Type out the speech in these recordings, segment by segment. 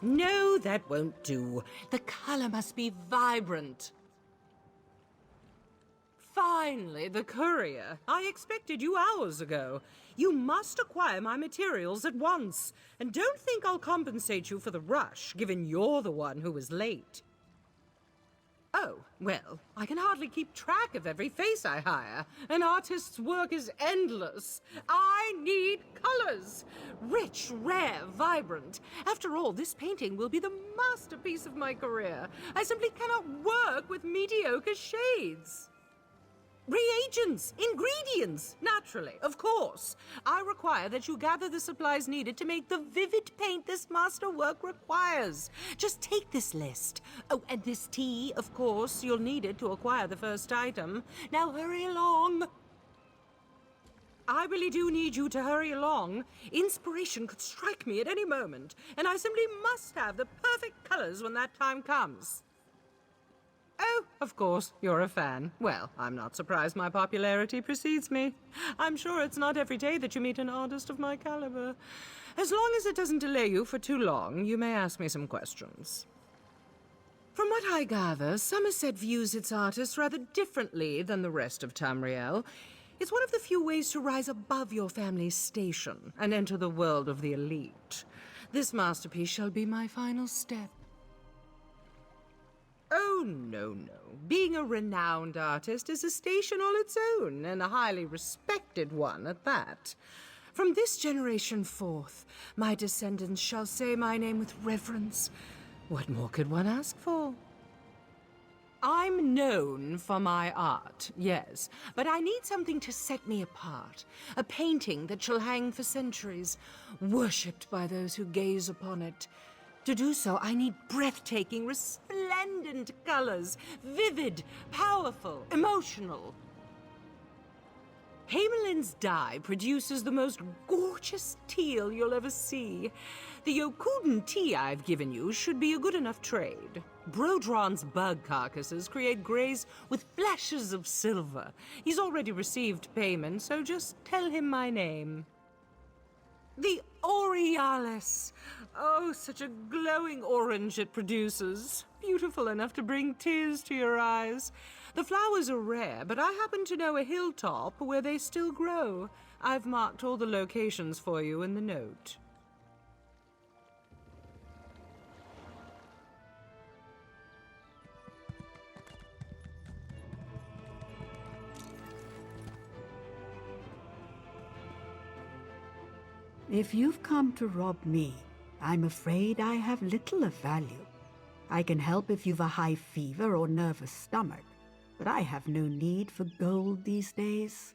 No, that won't do. The color must be vibrant. Finally, the courier. I expected you hours ago. You must acquire my materials at once. And don't think I'll compensate you for the rush, given you're the one who was late. Oh, well, I can hardly keep track of every face I hire. An artist's work is endless. I need colors. Rich, rare, vibrant. After all, this painting will be the masterpiece of my career. I simply cannot work with mediocre shades. Reagents, ingredients, naturally, of course. I require that you gather the supplies needed to make the vivid paint this masterwork requires. Just take this list. Oh, and this tea, of course, you'll need it to acquire the first item. Now hurry along. I really do need you to hurry along. Inspiration could strike me at any moment, and I simply must have the perfect colors when that time comes. Oh, of course, you're a fan. Well, I'm not surprised my popularity precedes me. I'm sure it's not every day that you meet an artist of my caliber. As long as it doesn't delay you for too long, you may ask me some questions. From what I gather, Somerset views its artists rather differently than the rest of Tamriel. It's one of the few ways to rise above your family's station and enter the world of the elite. This masterpiece shall be my final step. Oh, no. Being a renowned artist is a station all its own, and a highly respected one at that. From this generation forth, my descendants shall say my name with reverence. What more could one ask for? I'm known for my art, yes, but I need something to set me apart. A painting that shall hang for centuries, worshipped by those who gaze upon it. To do so, I need breathtaking, resplendent colors, vivid, powerful, emotional. Hamelin's dye produces the most gorgeous teal you'll ever see. The Yokudan tea I've given you should be a good enough trade. Brodron's bug carcasses create grays with flashes of silver. He's already received payment, so just tell him my name. The Aurealis. Oh, such a glowing orange it produces. Beautiful enough to bring tears to your eyes. The flowers are rare, but I happen to know a hilltop where they still grow. I've marked all the locations for you in the note. If you've come to rob me, I'm afraid I have little of value. I can help if you've a high fever or nervous stomach, but I have no need for gold these days.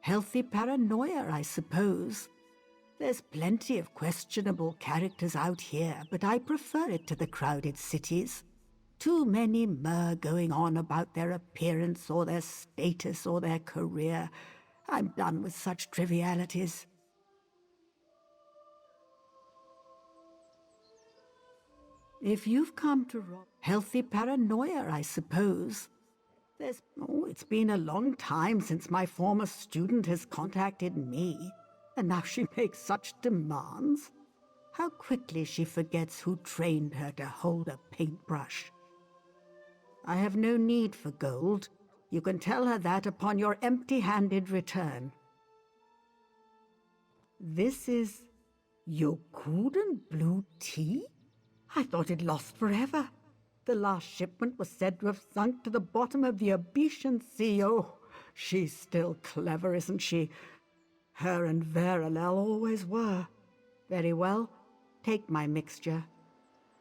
Healthy paranoia, I suppose. There's plenty of questionable characters out here, but I prefer it to the crowded cities. Too many myrrh going on about their appearance or their status or their career. I'm done with such trivialities. If you've come to healthy paranoia, I suppose. It's been a long time since my former student has contacted me, and now she makes such demands. How quickly she forgets who trained her to hold a paintbrush. I have no need for gold. You can tell her that upon your empty-handed return. This is Yokudan blue tea? I thought it lost forever. The last shipment was said to have sunk to the bottom of the Abetian Sea. Oh, she's still clever, isn't she? Her and Verilel always were. Very well, take my mixture.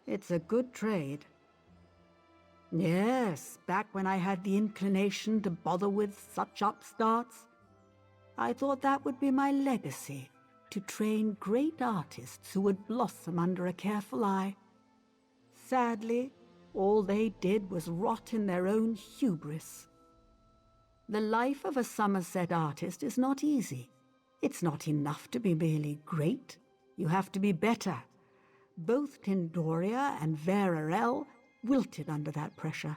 It's a good trade. Yes, back when I had the inclination to bother with such upstarts, I thought that would be my legacy, to train great artists who would blossom under a careful eye. Sadly, all they did was rot in their own hubris. The life of a Somerset artist is not easy. It's not enough to be merely great. You have to be better. Both Tindoria and Verilel wilted under that pressure.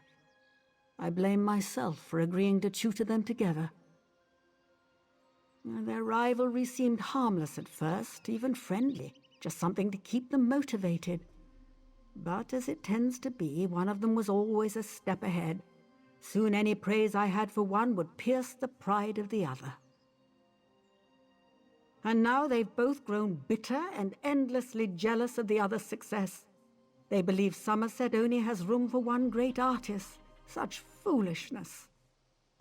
I blame myself for agreeing to tutor them together. Their rivalry seemed harmless at first, even friendly. just something to keep them motivated. But as it tends to be, one of them was always a step ahead. Soon any praise I had for one would pierce the pride of the other. And now they've both grown bitter and endlessly jealous of the other's success. They believe Somerset only has room for one great artist. Such foolishness.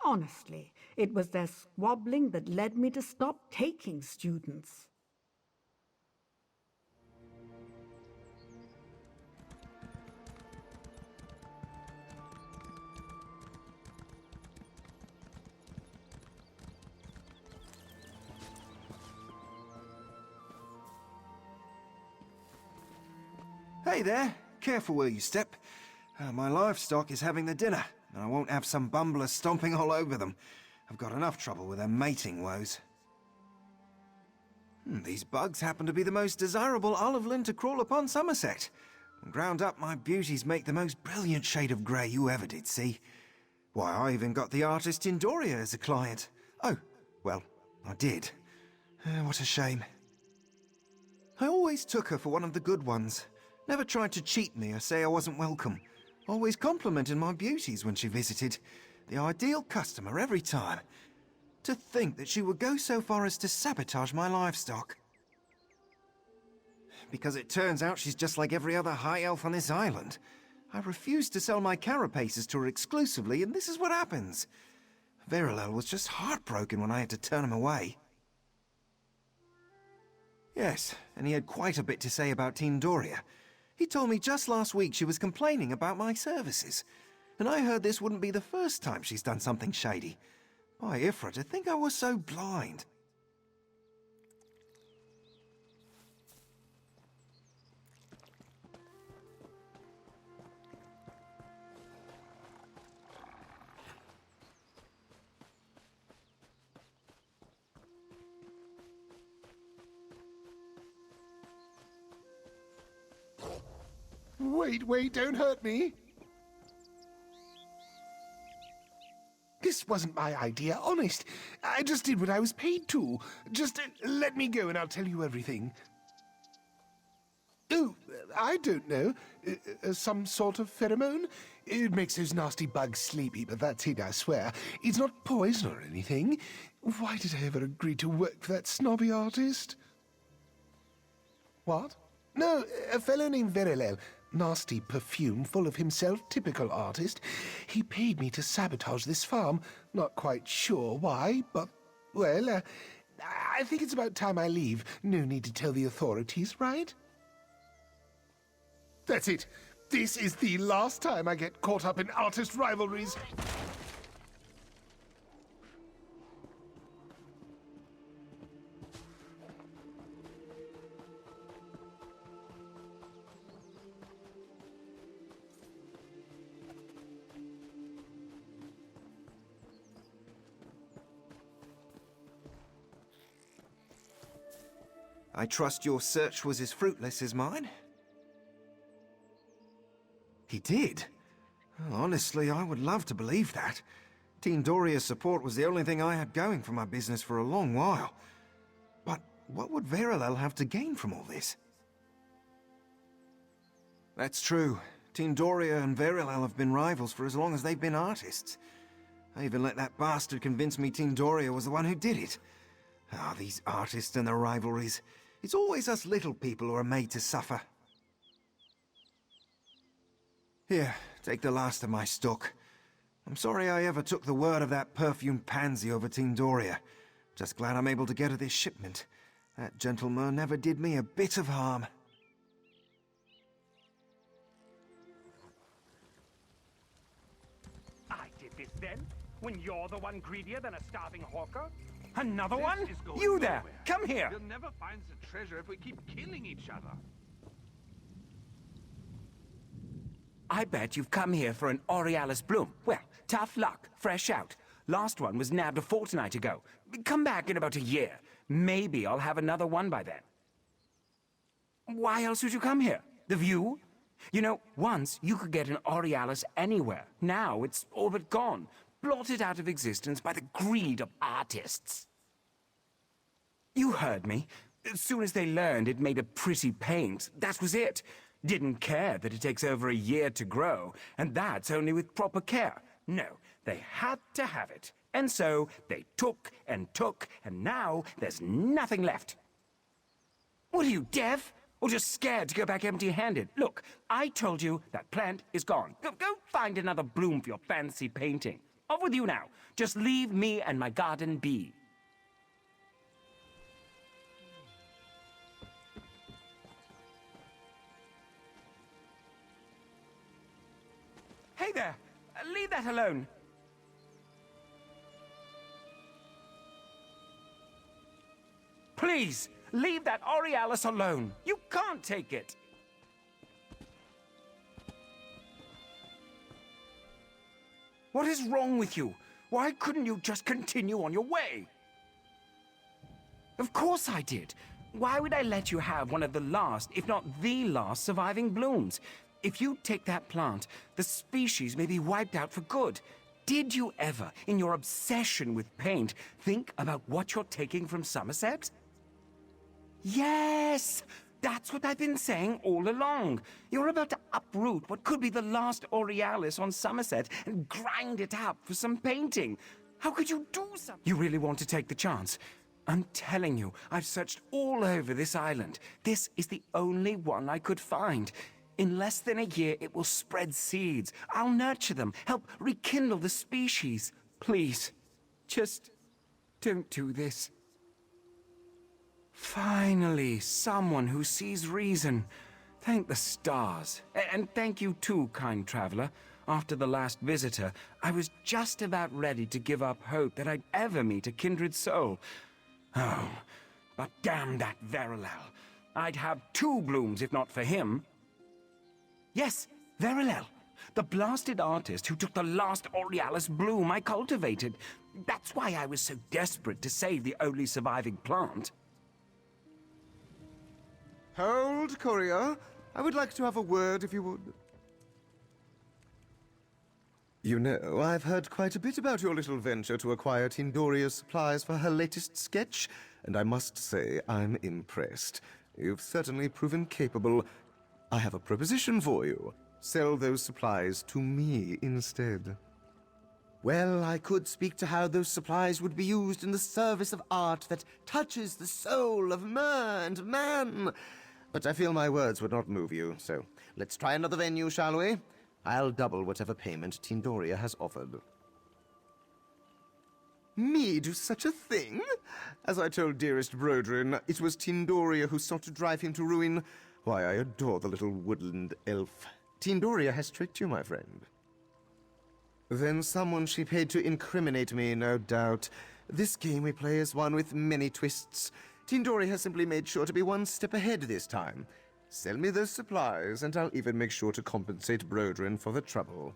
Honestly, it was their squabbling that led me to stop taking students. Hey there, careful where you step. My livestock is having the dinner, and I won't have some bumblers stomping all over them. I've got enough trouble with their mating woes. These bugs happen to be the most desirable olive lint to crawl upon Somerset. Ground up, my beauties make the most brilliant shade of grey you ever did see. Why, I even got the artist Tindoria as a client. Oh, well, I did. What a shame. I always took her for one of the good ones. Never tried to cheat me or say I wasn't welcome. Always complimented my beauties when she visited. The ideal customer every time. To think that she would go so far as to sabotage my livestock. Because it turns out she's just like every other high elf on this island. I refused to sell my carapaces to her exclusively, and this is what happens. Verilel was just heartbroken when I had to turn him away. Yes, and he had quite a bit to say about Tindoria. He told me just last week she was complaining about my services. And I heard this wouldn't be the first time she's done something shady. By Ifra, to think I was so blind. Wait, don't hurt me. This wasn't my idea, honest. I just did what I was paid to. Just let me go and I'll tell you everything. Oh, I don't know. Some sort of pheromone? It makes those nasty bugs sleepy, but that's it, I swear. It's not poison or anything. Why did I ever agree to work for that snobby artist? What? No, a fellow named Verilel. Nasty perfume, full of himself, typical artist. He paid me to sabotage this farm. Not quite sure why, but, well, I think it's about time I leave. No need to tell the authorities, right? That's it. This is the last time I get caught up in artist rivalries. I trust your search was as fruitless as mine? He did? Honestly, I would love to believe that. Tindoria's support was the only thing I had going for my business for a long while. But what would Verilel have to gain from all this? That's true. Tindoria and Verilel have been rivals for as long as they've been artists. I even let that bastard convince me Tindoria was the one who did it. Ah, these artists and their rivalries. It's always us little people who are made to suffer. Here, take the last of my stock. I'm sorry I ever took the word of that perfumed pansy over Tindoria. Just glad I'm able to get her this shipment. That gentleman never did me a bit of harm. I did this then? When you're the one greedier than a starving hawker? Another This one? is going You there! nowhere. Come here! We'll never find the treasure if we keep killing each other. I bet you've come here for an Aurealis bloom. Well, tough luck. Fresh out. Last one was nabbed a fortnight ago. Come back in about a year. Maybe I'll have another one by then. Why else would you come here? The view? You know, once you could get an Aurealis anywhere. Now it's all but gone. Blotted out of existence by the greed of artists. You heard me. As soon as they learned it made a pretty paint, that was it. Didn't care that it takes over a year to grow, and that's only with proper care. No, they had to have it. And so they took, and now there's nothing left. What are you, deaf? Or just scared to go back empty-handed? Look, I told you that plant is gone. Go find another bloom for your fancy painting. Off with you now. Just leave me and my garden be. Hey there! Leave that alone. Please, leave that Aurealis alone. You can't take it. What is wrong with you? Why couldn't you just continue on your way? Of course I did. Why would I let you have one of the last, if not the last, surviving blooms? If you take that plant, the species may be wiped out for good. Did you ever, in your obsession with paint, think about what you're taking from Somerset? Yes! That's what I've been saying all along. You're about to uproot what could be the last Aurealis on Somerset and grind it up for some painting. How could you do something? You really want to take the chance? I'm telling you, I've searched all over this island. This is the only one I could find. In less than a year, it will spread seeds. I'll nurture them, help rekindle the species. Please, just don't do this. Finally, someone who sees reason. Thank the stars. And thank you too, kind traveler. After the last visitor, I was just about ready to give up hope that I'd ever meet a kindred soul. Oh, but damn that Verilel. I'd have 2 blooms if not for him. Yes, Verilel, the blasted artist who took the last Aurealis bloom I cultivated. That's why I was so desperate to save the only surviving plant. Hold, courier. I would like to have a word, if you would. You know, I've heard quite a bit about your little venture to acquire Tindoria's supplies for her latest sketch, and I must say I'm impressed. You've certainly proven capable. I have a proposition for you. Sell those supplies to me instead. Well, I could speak to how those supplies would be used in the service of art that touches the soul of mer and man. But I feel my words would not move you, so let's try another venue, shall we? I'll double whatever payment Tindoria has offered. Me do such a thing? As I told dearest Brodrin, it was Tindoria who sought to drive him to ruin. Why, I adore the little woodland elf. Tindoria has tricked you, my friend. Then someone she paid to incriminate me, no doubt. This game we play is one with many twists. Tindoria has simply made sure to be one step ahead this time. Sell me those supplies, and I'll even make sure to compensate Brodrin for the trouble.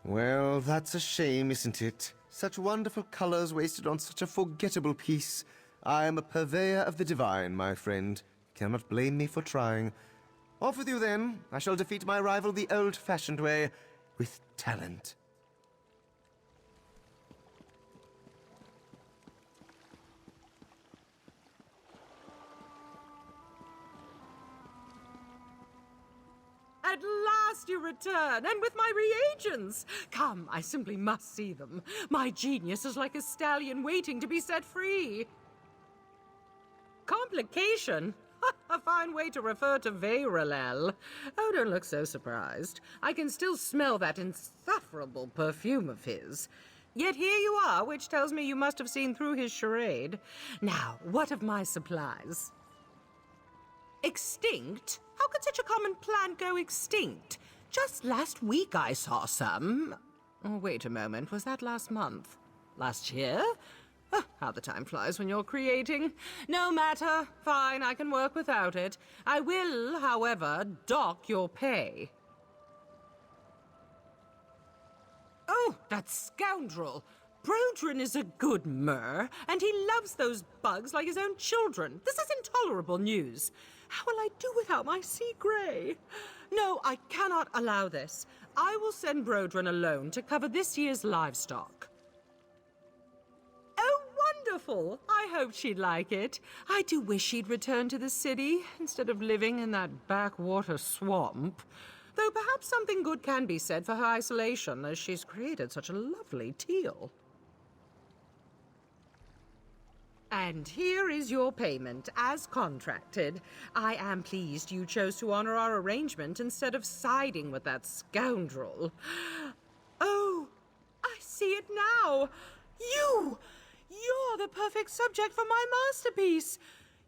Well, that's a shame, isn't it? Such wonderful colors wasted on such a forgettable piece. I am a purveyor of the divine, my friend. Cannot blame me for trying. Off with you, then. I shall defeat my rival the old-fashioned way, with talent. At last you return, and with my reagents! Come, I simply must see them. My genius is like a stallion waiting to be set free. Complication? A fine way to refer to Verilel. Oh, don't look so surprised. I can still smell that insufferable perfume of his. Yet here you are, which tells me you must have seen through his charade. Now, what of my supplies? Extinct? How could such a common plant go extinct? Just last week I saw some. Oh, wait a moment, was that last month? Last year? Oh, how the time flies when you're creating. No matter. Fine, I can work without it. I will, however, dock your pay. Oh, that scoundrel! Brodrin is a good mer, and he loves those bugs like his own children. This is intolerable news. How will I do without my sea grey? No, I cannot allow this. I will send Brodrin alone to cover this year's livestock. Oh, wonderful. I hoped she'd like it. I do wish she'd returned to the city instead of living in that backwater swamp. Though perhaps something good can be said for her isolation, as she's created such a lovely teal. And here is your payment, as contracted. I am pleased you chose to honor our arrangement instead of siding with that scoundrel. Oh, I see it now. You're the perfect subject for my masterpiece.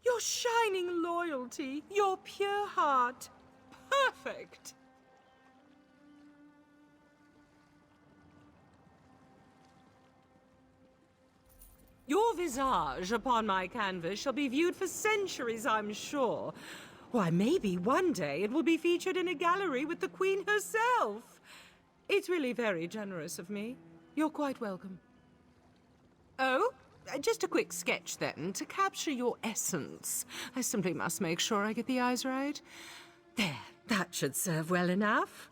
Your shining loyalty, your pure heart. Perfect. Your visage upon my canvas shall be viewed for centuries, I'm sure. Why, maybe one day it will be featured in a gallery with the Queen herself. It's really very generous of me. You're quite welcome. Oh, just a quick sketch then, to capture your essence. I simply must make sure I get the eyes right. There, that should serve well enough.